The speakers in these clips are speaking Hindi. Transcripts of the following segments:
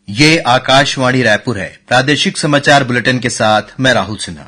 ये आकाशवाणी रायपुर है। प्रादेशिक समाचार बुलेटिन के साथ मैं राहुल सिन्हा।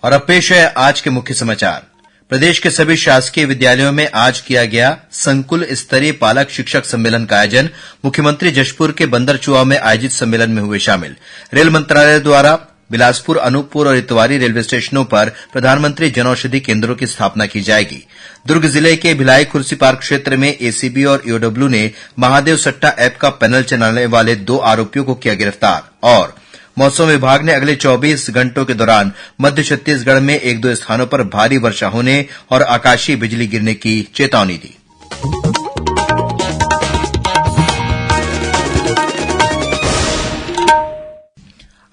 और अब पेश है आज के मुख्य समाचार। प्रदेश के सभी शासकीय विद्यालयों में आज किया गया संकुल स्तरीय पालक शिक्षक सम्मेलन का आयोजन। मुख्यमंत्री जशपुर के बंदरचुआ में आयोजित सम्मेलन में हुए शामिल। रेल मंत्रालय द्वारा बिलासपुर, अनूपपुर और इतवारी रेलवे स्टेशनों पर प्रधानमंत्री जनऔषधि केंद्रों की स्थापना की जाएगी। दुर्ग जिले के भिलाई खुर्सी पार्क क्षेत्र में एसीबी और ईओडब्ल्यू ने महादेव सट्टा ऐप का पैनल चलाने वाले 2 आरोपियों को किया गिरफ्तार। और मौसम विभाग ने अगले 24 घंटों के दौरान मध्य छत्तीसगढ़ में 1-2 स्थानों पर भारी वर्षा होने और आकाशीय बिजली गिरने की चेतावनी दी।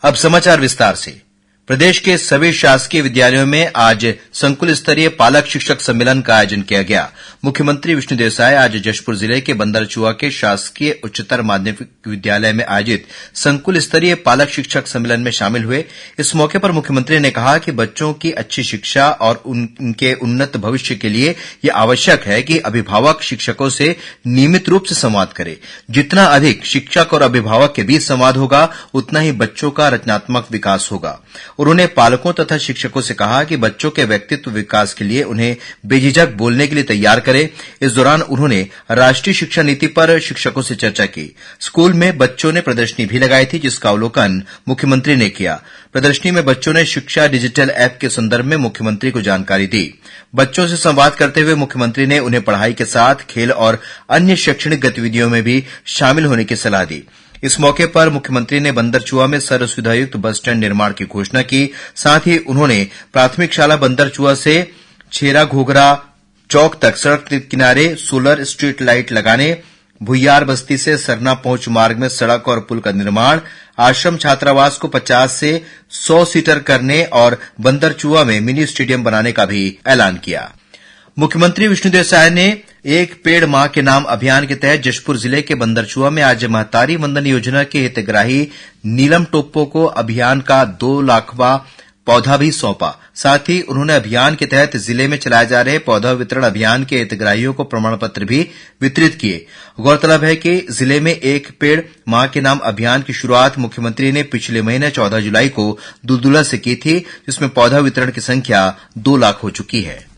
अब समाचार विस्तार से। प्रदेश के सभी शासकीय विद्यालयों में आज संकुल स्तरीय पालक शिक्षक सम्मेलन का आयोजन किया गया। मुख्यमंत्री विष्णुदेव साय आज जशपुर जिले के बंदरचुआ के शासकीय उच्चतर माध्यमिक विद्यालय में आयोजित संकुल स्तरीय पालक शिक्षक सम्मेलन में शामिल हुए। इस मौके पर मुख्यमंत्री ने कहा कि बच्चों की अच्छी शिक्षा और उनके उन्नत भविष्य के लिए यह आवश्यक है कि अभिभावक शिक्षकों से नियमित रूप से संवाद करें। जितना अधिक शिक्षक और अभिभावक के बीच संवाद होगा, उतना ही बच्चों का रचनात्मक विकास होगा। उन्होंने पालकों तथा शिक्षकों से कहा कि बच्चों के व्यक्तित्व विकास के लिए उन्हें बेझिझक बोलने के लिए तैयार करें। इस दौरान उन्होंने राष्ट्रीय शिक्षा नीति पर शिक्षकों से चर्चा की। स्कूल में बच्चों ने प्रदर्शनी भी लगाई थी, जिसका अवलोकन मुख्यमंत्री ने किया। प्रदर्शनी में बच्चों ने शिक्षा डिजिटल ऐप के संदर्भ में मुख्यमंत्री को जानकारी दी। बच्चों से संवाद करते हुए मुख्यमंत्री ने उन्हें पढ़ाई के साथ खेल और अन्य शैक्षणिक गतिविधियों में भी शामिल होने की सलाह दी। इस मौके पर मुख्यमंत्री ने बंदरचुआ में सर्व सुविधायुक्त बस स्टैंड निर्माण की घोषणा की। साथ ही उन्होंने प्राथमिक शाला बंदरचुआ से छेरा घोघरा चौक तक सड़क के किनारे सोलर स्ट्रीट लाइट लगाने, भुइयार बस्ती से सरना पहुंच मार्ग में सड़क और पुल का निर्माण, आश्रम छात्रावास को 50 से 100 सीटर करने और बंदरचुआ में मिनी स्टेडियम बनाने का भी ऐलान किया। मुख्यमंत्री विष्णुदेव साय ने एक पेड़ मां के नाम अभियान के तहत जशपुर जिले के बंदरचुआ में आज महतारी वंदन योजना के हितग्राही नीलम टोप्पो को अभियान का 2 लाखवां पौधा भी सौंपा। साथ ही उन्होंने अभियान के तहत जिले में चलाए जा रहे पौधा वितरण अभियान के हितग्राहियों को प्रमाण पत्र भी वितरित किए। गौरतलब है कि जिले में एक पेड़ मां के नाम अभियान की शुरुआत मुख्यमंत्री ने पिछले महीने 14 जुलाई को दुलदुला से की थी, जिसमें पौधा वितरण की संख्या 2 लाख हो चुकी है।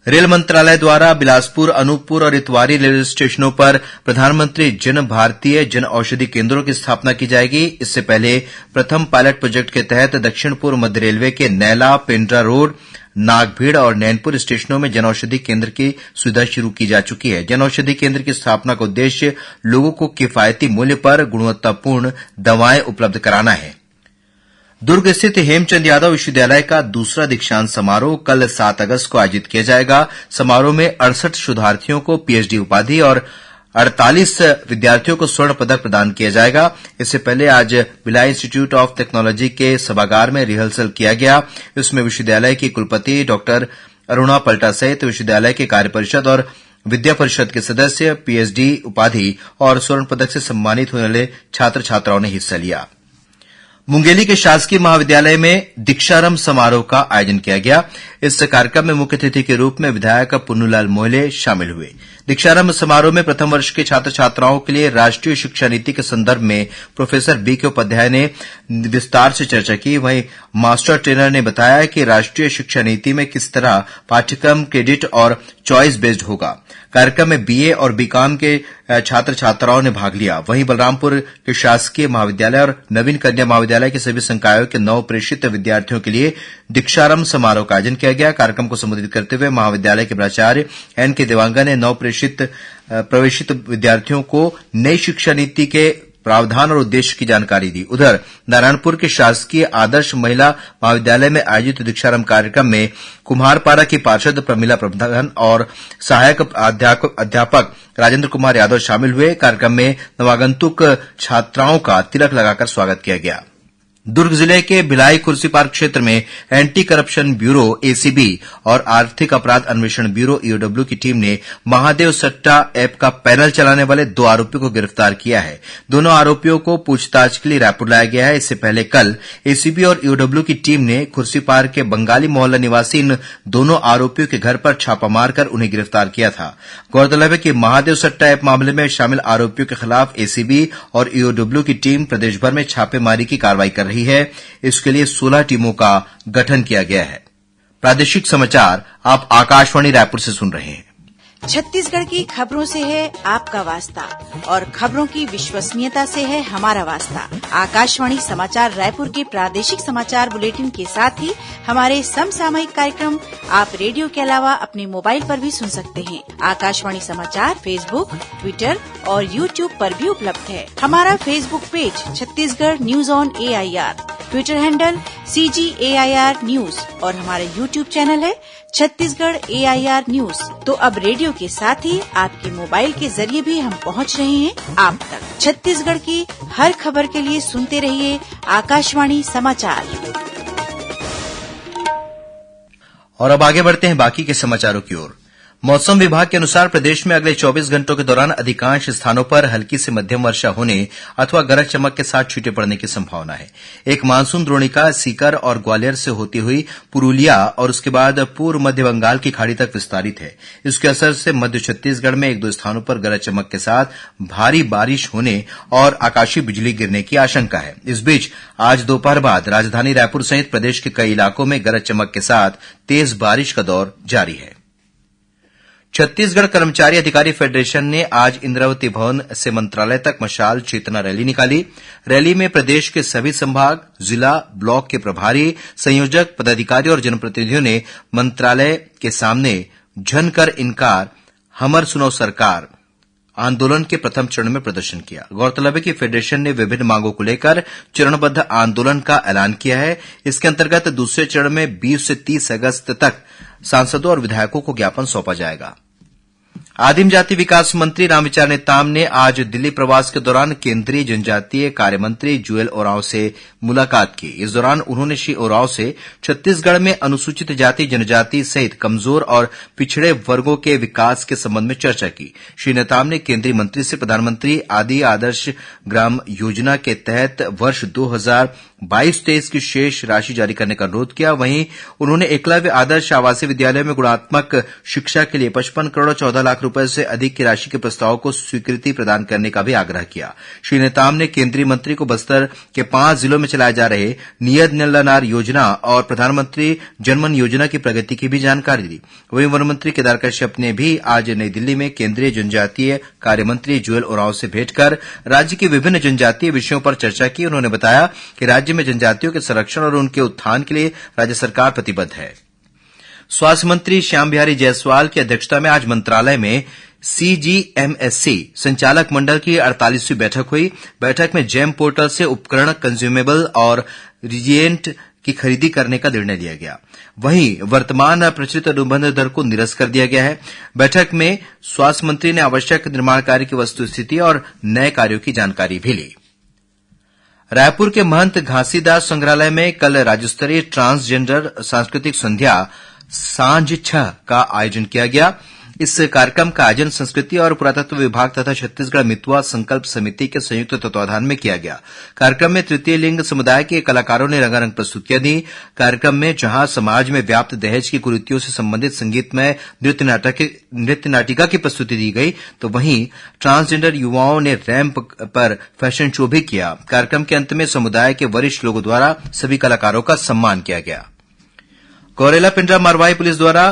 रेल मंत्रालय द्वारा बिलासपुर, अनूपपुर और इतवारी रेलवे स्टेशनों पर प्रधानमंत्री जन भारतीय जन औषधि केंद्रों की स्थापना की जाएगी। इससे पहले प्रथम पायलट प्रोजेक्ट के तहत दक्षिण पूर्व मध्य रेलवे के नैला, पेंड्रा रोड, नागभीड़ और नैनपुर स्टेशनों में जनऔषधि केंद्र की सुविधा शुरू की जा चुकी है। जनऔषधि केंद्र की स्थापना का उद्देश्य लोगों को किफायती मूल्य पर गुणवत्तापूर्ण दवाएं उपलब्ध कराना है। दुर्ग स्थित हेमचंद यादव विश्वविद्यालय का दूसरा दीक्षांत समारोह कल 7 अगस्त को आयोजित किया जाएगा। समारोह में 68 शोधार्थियों को पीएचडी उपाधि और 48 विद्यार्थियों को स्वर्ण पदक प्रदान किया जाएगा। इससे पहले आज भिलाई इंस्टीट्यूट ऑफ टेक्नोलॉजी के सभागार में रिहर्सल किया गया। इसमें विश्वविद्यालय की कुलपति डॉक्टर अरुणा पल्टा सहित विश्वविद्यालय के कार्य परिषद और विद्या परिषद के सदस्य पीएचडी उपाधि और स्वर्ण पदक से सम्मानित होने वाले छात्र छात्राओं ने हिस्सा लिया। मुंगेली के शासकीय महाविद्यालय में दीक्षारंभ समारोह का आयोजन किया गया। इस कार्यक्रम में मुख्य अतिथि के रूप में विधायक पुन्नूलाल मोहले शामिल हुए। दीक्षारंभ समारोह में प्रथम वर्ष के छात्र छात्राओं के लिए राष्ट्रीय शिक्षा नीति के संदर्भ में प्रोफेसर बीके उपाध्याय ने विस्तार से चर्चा की। वहीं मास्टर ट्रेनर ने बताया कि राष्ट्रीय शिक्षा नीति में किस तरह पाठ्यक्रम क्रेडिट और चॉइस बेस्ड होगा। कार्यक्रम में बीए और बीकॉम के छात्र छात्राओं ने भाग लिया। वहीं बलरामपुर के शासकीय महाविद्यालय और नवीन कन्या महाविद्यालय के सभी संकायों के नव प्रेषित विद्यार्थियों के लिए दीक्षारंभ समारोह का आयोजन किया गया। कार्यक्रम को संबोधित करते हुए महाविद्यालय के प्राचार्य एनके देवांगन ने नव प्रवेशित विद्यार्थियों को नई शिक्षा नीति के प्रावधान और उद्देश्य की जानकारी दी। उधर नारायणपुर के शासकीय आदर्श महिला महाविद्यालय में आयोजित दीक्षारंभ कार्यक्रम में कुम्हारपाड़ा की पार्षद प्रमिला प्रधान और सहायक अध्यापक राजेंद्र कुमार यादव शामिल हुए। कार्यक्रम में नवागंतुक छात्राओं का तिलक लगाकर स्वागत किया गया। दुर्ग जिले के भिलाई कुर्सी पार्क क्षेत्र में एंटी करप्शन ब्यूरो एसीबी और आर्थिक अपराध अन्वेषण ब्यूरो ईओडब्ल्यू की टीम ने महादेव सट्टा ऐप का पैनल चलाने वाले 2 आरोपियों को गिरफ्तार किया है। दोनों आरोपियों को पूछताछ के लिए रायपुर लाया गया है। इससे पहले कल एसीबी और ईओडब्ल्यू की टीम ने कुर्सी पार्क के बंगाली मोहल्ला निवासी इन दोनों आरोपियों के घर पर छापा मारकर उन्हें गिरफ्तार किया था। गौरतलब है कि महादेव सट्टा ऐप मामले में शामिल आरोपियों के खिलाफ एसीबी और ईओडब्ल्यू की टीम प्रदेश भर में छापेमारी की कार्रवाई कर रही है। इसके लिए 16 टीमों का गठन किया गया है। प्रादेशिक समाचार आप आकाशवाणी रायपुर से सुन रहे हैं। छत्तीसगढ़ की खबरों से है आपका वास्ता और खबरों की विश्वसनीयता से है हमारा वास्ता। आकाशवाणी समाचार रायपुर के प्रादेशिक समाचार बुलेटिन के साथ ही हमारे समसामयिक कार्यक्रम आप रेडियो के अलावा अपने मोबाइल पर भी सुन सकते हैं। आकाशवाणी समाचार फेसबुक, ट्विटर और यूट्यूब पर भी उपलब्ध है। हमारा Facebook page Chhattisgarh news on AIR, Twitter handle CGAIR news और हमारा यूट्यूब चैनल है छत्तीसगढ़ AIR न्यूज। तो अब रेडियो के साथ ही आपके मोबाइल के जरिए भी हम पहुंच रहे हैं आप तक। छत्तीसगढ़ की हर खबर के लिए सुनते रहिए आकाशवाणी समाचार। और अब आगे बढ़ते हैं बाकी के समाचारों की ओर। मौसम विभाग के अनुसार प्रदेश में अगले 24 घंटों के दौरान अधिकांश स्थानों पर हल्की से मध्यम वर्षा होने अथवा गरज चमक के साथ छींटे पड़ने की संभावना है। एक मानसून द्रोणिका सीकर और ग्वालियर से होती हुई पुरुलिया और उसके बाद पूर्व मध्य बंगाल की खाड़ी तक विस्तारित है। इसके असर से मध्य छत्तीसगढ़ में 1-2 स्थानों पर गरज चमक के साथ भारी बारिश होने और आकाशीय बिजली गिरने की आशंका है। इस बीच आज दोपहर बाद राजधानी रायपुर सहित प्रदेश के कई इलाकों में गरज चमक के साथ तेज बारिश का दौर जारी है। छत्तीसगढ़ कर्मचारी अधिकारी फेडरेशन ने आज इंद्रावती भवन से मंत्रालय तक मशाल चेतना रैली निकाली। रैली में प्रदेश के सभी संभाग, जिला, ब्लॉक के प्रभारी, संयोजक, पदाधिकारी और जनप्रतिनिधियों ने मंत्रालय के सामने झन कर इनकार, हमर सुनो सरकार आंदोलन के प्रथम चरण में प्रदर्शन किया। गौरतलब है कि फेडरेशन ने विभिन्न मांगों को लेकर चरणबद्ध आंदोलन का ऐलान किया है। इसके अंतर्गत दूसरे चरण में 20 से 30 अगस्त तक सांसदों और विधायकों को ज्ञापन सौंपा जाएगा। आदिम जाति विकास मंत्री रामविचार नेताम ने आज दिल्ली प्रवास के दौरान केंद्रीय जनजातीय कार्य मंत्री जुएल ओरांव से मुलाकात की। इस दौरान उन्होंने श्री ओरांव से छत्तीसगढ़ में अनुसूचित जाति जनजाति सहित कमजोर और पिछड़े वर्गों के विकास के संबंध में चर्चा की। श्री नेताम ने केंद्रीय मंत्री से प्रधानमंत्री आदि आदर्श ग्राम योजना के तहत वर्ष 2022-23 की शेष राशि जारी करने का अनुरोध किया। वहीं उन्होंने एकलव्य आदर्श आवासीय विद्यालय में गुणात्मक शिक्षा के लिए 55 करोड़ 14 लाख रुपए से अधिक की राशि के प्रस्ताव को स्वीकृति प्रदान करने का भी आग्रह किया। श्री नेताम ने केंद्रीय मंत्री को बस्तर के 5 जिलों में चलाए जा रहे नियत नल्लानार योजना और प्रधानमंत्री जनमन योजना की प्रगति की भी जानकारी दी। वहीं वन मंत्री केदार कश्यप ने भी आज नई दिल्ली में केंद्रीय जनजातीय कार्य मंत्री जुएल ओरांव से भेंट कर राज्य के विभिन्न जनजातीय विषयों पर चर्चा की। उन्होंने बताया कि राज्य में जनजातियों के संरक्षण और उनके उत्थान के लिए राज्य सरकार प्रतिबद्ध है। स्वास्थ्य मंत्री श्याम बिहारी जायसवाल की अध्यक्षता में आज मंत्रालय में CGMSC संचालक मंडल की 48वीं बैठक हुई। बैठक में जेम पोर्टल से उपकरण, कंज्यूमेबल और रिएजेंट की खरीदी करने का निर्णय लिया गया। वहीं वर्तमान प्रचलित अनुबंध दर को निरस्त कर दिया गया है। बैठक में स्वास्थ्य मंत्री ने आवश्यक निर्माण कार्य की वस्तुस्थिति और नए कार्यों की जानकारी भी ली। रायपुर के महंत घासीदास संग्रहालय में कल राज्यस्तरीय ट्रांसजेंडर सांस्कृतिक संध्या सांझ 6 का आयोजन किया गया। इस कार्यक्रम का आयोजन संस्कृति और पुरातत्व विभाग तथा छत्तीसगढ़ मितुआ संकल्प समिति के संयुक्त तत्वाधान में किया गया। कार्यक्रम में तृतीय लिंग समुदाय के कलाकारों ने रंगारंग प्रस्तुतियां दी। कार्यक्रम में जहां समाज में व्याप्त दहेज की कुरीतियों से संबंधित संगीतमय नृत्य नाटिका की प्रस्तुति दी गई, तो वहीं ट्रांसजेंडर युवाओं ने रैंप पर फैशन शो भी किया। कार्यक्रम के अंत में समुदाय के वरिष्ठ लोगों द्वारा सभी कलाकारों का सम्मान किया गया। गौरेला पिंडरा मारवाही पुलिस द्वारा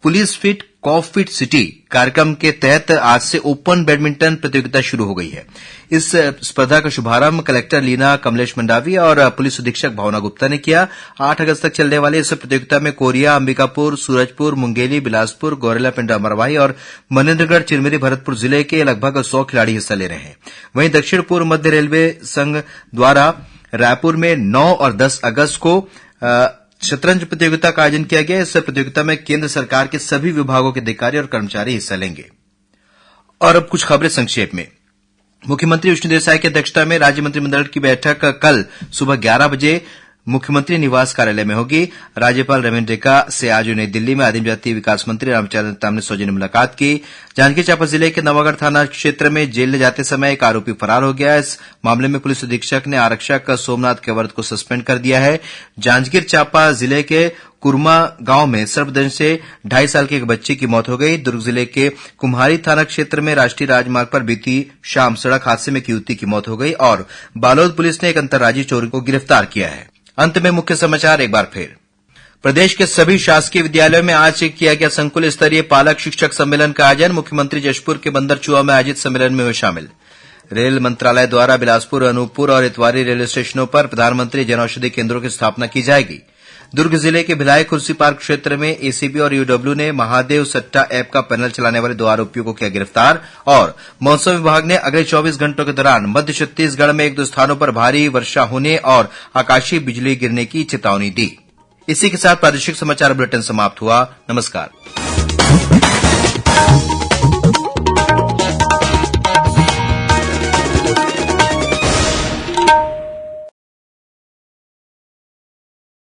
पुलिस फिट कॉफ फिट सिटी कार्यक्रम के तहत आज से ओपन बैडमिंटन प्रतियोगिता शुरू हो गई है। इस स्पर्धा का शुभारंभ कलेक्टर लीना कमलेश मंडावी और पुलिस अधीक्षक भावना गुप्ता ने किया। 8 अगस्त तक चलने वाली इस प्रतियोगिता में कोरिया, अंबिकापुर, सूरजपुर, मुंगेली, बिलासपुर, गौरेला पिंडरा मरवाही और मनेन्द्रगढ़ चिरमिरी भरतपुर जिले के लगभग 100 खिलाड़ी हिस्सा ले रहे हैं। वहीं दक्षिण पूर्व मध्य रेलवे संघ द्वारा रायपुर में 9 और 10 अगस्त को शतरंज प्रतियोगिता का आयोजन किया गया। इस प्रतियोगिता में केंद्र सरकार के सभी विभागों के अधिकारी और कर्मचारी हिस्सा लेंगे। और अब कुछ खबरें संक्षेप में। मुख्यमंत्री विष्णु देसाई की अध्यक्षता में राज्य मंत्रिमंडल की बैठक कल सुबह 11 बजे मुख्यमंत्री निवास कार्यालय में होगी। राज्यपाल रविन्द्र डेका से आज नई दिल्ली में आदिम जाति विकास मंत्री रामचंद्र नेताम ने सौजन्य मुलाकात की। जांजगीर चांपा जिले के नवागढ़ थाना क्षेत्र में जेल ले जाते समय एक आरोपी फरार हो गया। इस मामले में पुलिस अधीक्षक ने आरक्षक सोमनाथ केवट को सस्पेंड कर दिया है। जांजगीर चांपा जिले के कुरमा गांव में सर्पदंश से 2.5 साल के एक बच्चे की मौत हो गई। दुर्ग जिले के कुम्हारी थाना क्षेत्र में राष्ट्रीय राजमार्ग पर बीती शाम सड़क हादसे में एक युवती की मौत हो गई और बालोद पुलिस ने एक अंतर्राज्यीय चोर को गिरफ्तार किया है। अंत में मुख्य समाचार एक बार फिर। प्रदेश के सभी शासकीय विद्यालयों में आज से किया गया संकुल स्तरीय पालक शिक्षक सम्मेलन का आयोजन। मुख्यमंत्री जशपुर के बंदरचुआ में आयोजित सम्मेलन में हुए शामिल। रेल मंत्रालय द्वारा बिलासपुर, अनूपपुर और इतवारी रेलवे स्टेशनों पर प्रधानमंत्री जनऔषधि केंद्रों की स्थापना की जाएगी। दुर्ग जिले के भिलाई खुर्सी पार्क क्षेत्र में एसीबी और यूडब्ल्यू ने महादेव सट्टा ऐप का पैनल चलाने वाले 2 आरोपियों को किया गिरफ्तार। और मौसम विभाग ने अगले 24 घंटों के दौरान मध्य छत्तीसगढ़ में 1-2 स्थानों पर भारी वर्षा होने और आकाशीय बिजली गिरने की चेतावनी दी। इसी के साथ प्रादेशिक समाचार बुलेटिन समाप्त हुआ। नमस्कार।